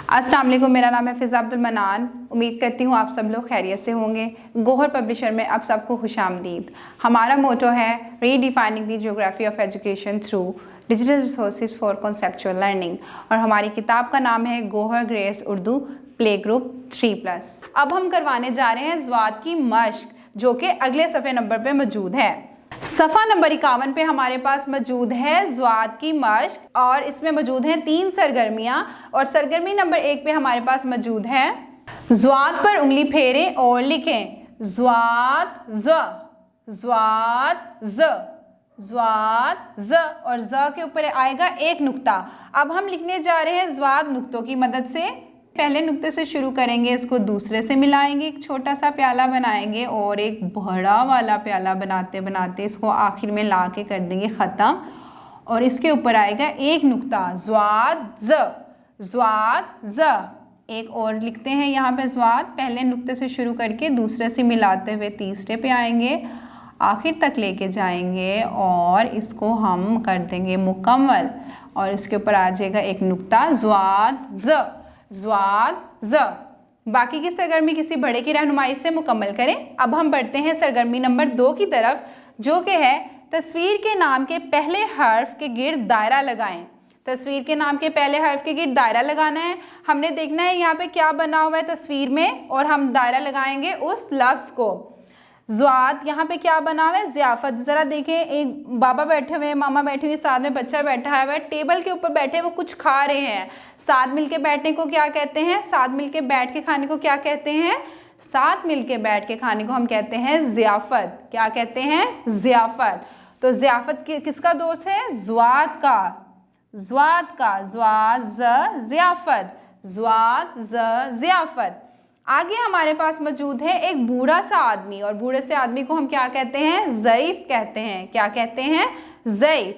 अस्सलाम वालेकुम, मेरा नाम है फ़िज़ा अब्दुल मनान। उम्मीद करती हूँ आप सब लोग खैरियत से होंगे। गौहर पब्लिशर में आप सबको खुशामदीद। हमारा मोटो है redefining the geography of education through digital resources for conceptual learning, और हमारी किताब का नाम है Gauhar grace Urdu play group 3+। अब हम करवाने जा रहे हैं ज़वात की मश्क, जो कि अगले सफ़े नंबर पर मौजूद है। सफ़ा नंबर 51 पे हमारे पास मौजूद है ज़वात की मश्क, और इसमें मौजूद हैं 3 सरगर्मियाँ। और सरगर्मी नंबर 1 पे हमारे पास मौजूद है ज़वात पर उंगली फेरें और लिखें ज़वात ज़, ज़वात ज़, ज़वात ज़, और ज़ के ऊपर आएगा एक नुक्ता। अब हम लिखने जा रहे हैं ज़वात नुक्तों की मदद से। पहले नुक्ते से शुरू करेंगे, इसको दूसरे से मिलाएंगे, एक छोटा सा प्याला बनाएंगे और एक बड़ा वाला प्याला बनाते बनाते इसको आखिर में ला के कर देंगे ख़त्म, और इसके ऊपर आएगा एक नुक्ता ज़वात ज़, ज़वात ज़। एक और लिखते हैं यहाँ पे ज़वात, पहले नुक्ते से शुरू करके दूसरे से मिलाते हुए तीसरे पे आएंगे, आखिर तक लेके जाएंगे और इसको हम कर देंगे मुकम्मल, और इसके ऊपर आ जाएगा एक नुक्ता ज़वात ज़, ज़वात ज़। बाकी की सरगर्मी किसी बड़े की रहनुमाई से मुकम्मल करें। अब हम बढ़ते हैं सरगर्मी नंबर 2 की तरफ, जो कि है तस्वीर के नाम के पहले हर्फ के गिर्द दायरा लगाएं। तस्वीर के नाम के पहले हर्फ के गिर्द दायरा लगाना है। हमने देखना है यहाँ पे क्या बना हुआ है तस्वीर में, और हम दायरा लगाएंगे उस लफ्ज़ को। ज़वात यहाँ पे क्या बना हुआ है? ज़ियाफ़त। ज़रा देखें, एक बाबा बैठे हुए हैं, मामा बैठी हुई, साथ में बच्चा बैठा हुआ है, टेबल के ऊपर बैठे वो कुछ खा रहे हैं। साथ मिलके बैठने को क्या कहते हैं? साथ मिलके बैठ के खाने को क्या कहते हैं? साथ मिलके बैठ के खाने को हम कहते हैं ज़ियाफ़त। क्या कहते हैं? ज़ियाफ़त। तो ज़ियाफ़त किसका दोस्त है? ज़वात का, ज़वात का, ज़वात ज़ ज़ियाफ़त, ज़वात ज़ ज़ियाफ़त। आगे हमारे पास मौजूद है एक बूढ़ा सा आदमी, और बूढ़े से आदमी को हम क्या कहते हैं? ज़ईफ़ कहते हैं। क्या कहते हैं? ज़ईफ़।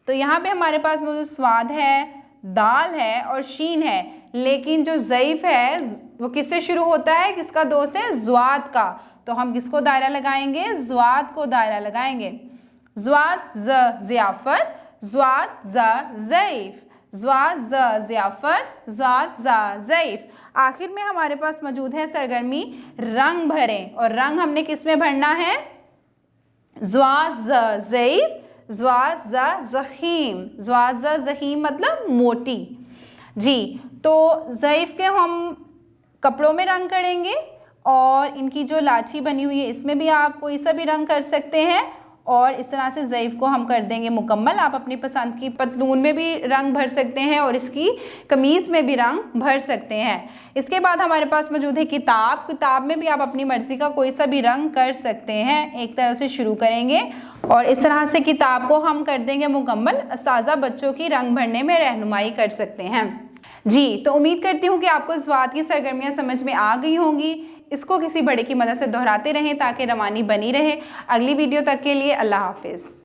तो यहाँ पे हमारे पास मौजूद स्वाद है, दाल है और शीन है, लेकिन जो ज़ईफ़ है वो किससे शुरू होता है? किसका दोस्त है? ज़वात का। तो हम किसको दायरा लगाएंगे? ज़वात को दायरा लगाएंगे। ज़वात ज़ ज़ियाफ़त, ज़वात ज़ ज़ईफ़, ज़वात ज़ ज़ियाफ़त, ज़वात ज़ ज़ईफ़। आखिर में हमारे पास मौजूद है सरगर्मी रंग भरें, और रंग हमने किस में भरना है? ज़वात ज़ ज़ईफ़, ज़वात ज़ ज़हीम। ज़वात ज़ ज़हीम मतलब मोटी जी। तो ज़ईफ़ के हम कपड़ों में रंग करेंगे, और इनकी जो लाठी बनी हुई है इसमें भी आप कोई सा भी रंग कर सकते हैं, और इस तरह से ज़ईफ़ को हम कर देंगे मुकम्मल। आप अपनी पसंद की पतलून में भी रंग भर सकते हैं और इसकी कमीज़ में भी रंग भर सकते हैं। इसके बाद हमारे पास मौजूद है किताब। किताब में भी आप अपनी मर्ज़ी का कोई सा भी रंग कर सकते हैं। एक तरफ से शुरू करेंगे और इस तरह से किताब को हम कर देंगे मुकम्मल। असाज़ा बच्चों की रंग भरने में रहनुमाई कर सकते हैं जी। तो उम्मीद करती हूँ कि आपको ज़वात की सरगर्मियाँ समझ में आ गई होंगी। इसको किसी बड़े की मदद से दोहराते रहें ताकि रवानी बनी रहे। अगली वीडियो तक के लिए अल्लाह हाफ़िज़।